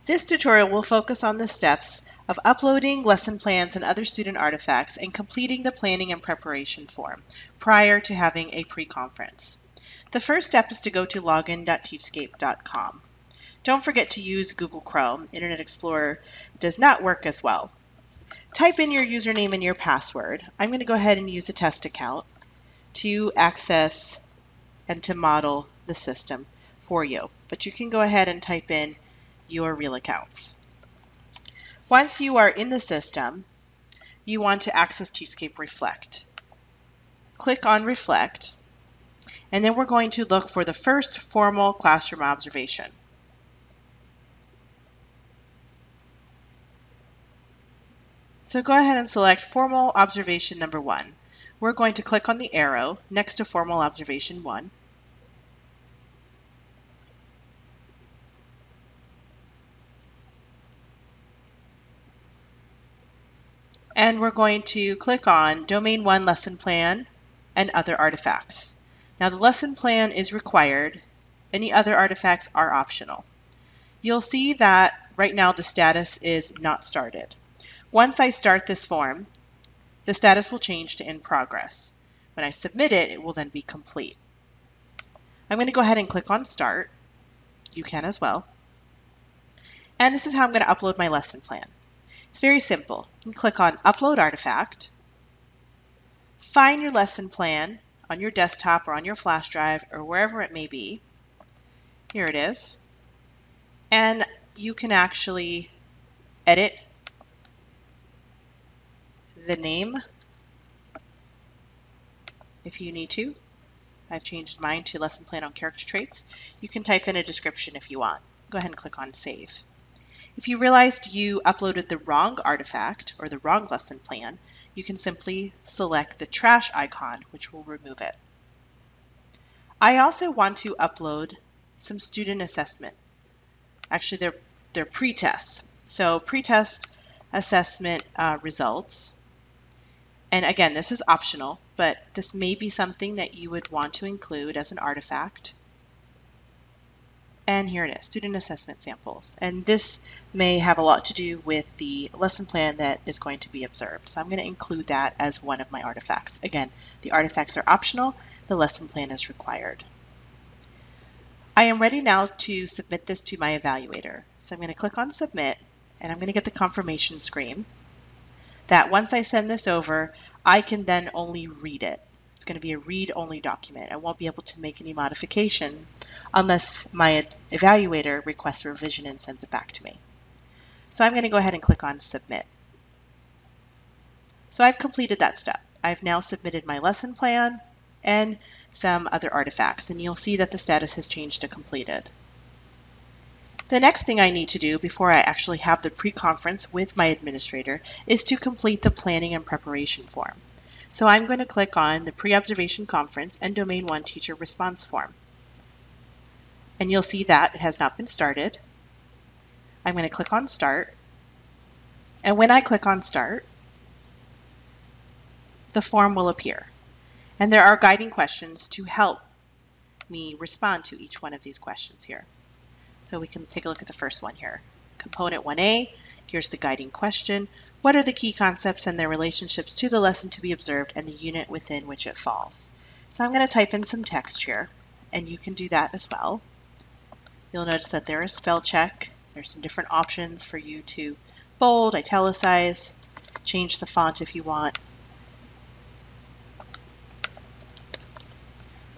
This tutorial will focus on the steps of uploading lesson plans and other student artifacts and completing the planning and preparation form prior to having a pre-conference. The first step is to go to login.teachscape.com. Don't forget to use Google Chrome. Internet Explorer does not work as well. Type in your username and your password. I'm going to go ahead and use a test account to access and to model the system for you. But you can go ahead and type in your real accounts. Once you are in the system, you want to access Teachscape Reflect. Click on Reflect, and then we're going to look for the first formal classroom observation. So go ahead and select formal observation number 1. We're going to click on the arrow next to formal observation 1. And we're going to click on Domain 1 Lesson Plan and Other Artifacts. Now the lesson plan is required. Any other artifacts are optional. You'll see that right now the status is not started. Once I start this form, the status will change to in progress. When I submit it, it will then be complete. I'm going to go ahead and click on Start. You can as well. And this is how I'm going to upload my lesson plan. It's very simple. You click on Upload Artifact, find your lesson plan on your desktop or on your flash drive or wherever it may be. Here it is. And you can actually edit the name if you need to. I've changed mine to Lesson Plan on Character Traits. You can type in a description if you want. Go ahead and click on Save. If you realized you uploaded the wrong artifact or the wrong lesson plan, you can simply select the trash icon, which will remove it. I also want to upload some student assessment. Actually, they're pre-tests. So pre-test assessment results. And again, this is optional, but this may be something that you would want to include as an artifact. And here it is, student assessment samples. And this may have a lot to do with the lesson plan that is going to be observed. So I'm going to include that as one of my artifacts. Again, the artifacts are optional, the lesson plan is required. I am ready now to submit this to my evaluator. So I'm going to click on Submit, and I'm going to get the confirmation screen that once I send this over, I can then only read it. It's going to be a read-only document. I won't be able to make any modification unless my evaluator requests a revision and sends it back to me. So I'm going to go ahead and click on Submit. So I've completed that step. I've now submitted my lesson plan and some other artifacts, and you'll see that the status has changed to completed. The next thing I need to do before I actually have the pre-conference with my administrator is to complete the planning and preparation form. So I'm going to click on the pre-observation conference and Domain 1 teacher response form. And you'll see that it has not been started. I'm going to click on Start. And when I click on Start, the form will appear. And there are guiding questions to help me respond to each one of these questions here. So we can take a look at the first one here. Component 1A, here's the guiding question. What are the key concepts and their relationships to the lesson to be observed and the unit within which it falls? So I'm going to type in some text here, and you can do that as well. You'll notice that there is spell check. There's some different options for you to bold, italicize, change the font if you want.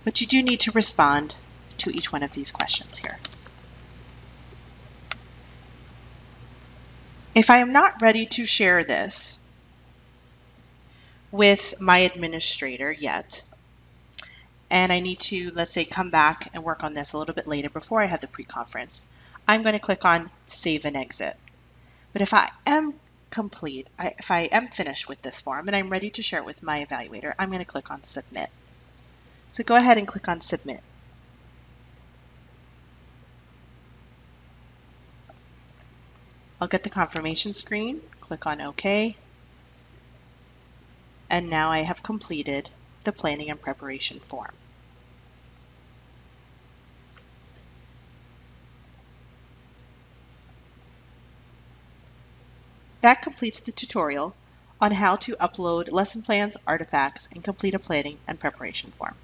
But you do need to respond to each one of these questions here. If I am not ready to share this with my administrator yet, and I need to, let's say, come back and work on this a little bit later before I have the pre-conference, I'm going to click on Save and Exit. But if I am if I am finished with this form and I'm ready to share it with my evaluator, I'm going to click on Submit. So go ahead and click on Submit. I'll get the confirmation screen, click on OK, and now I have completed the planning and preparation form. That completes the tutorial on how to upload lesson plans, artifacts, and complete a planning and preparation form.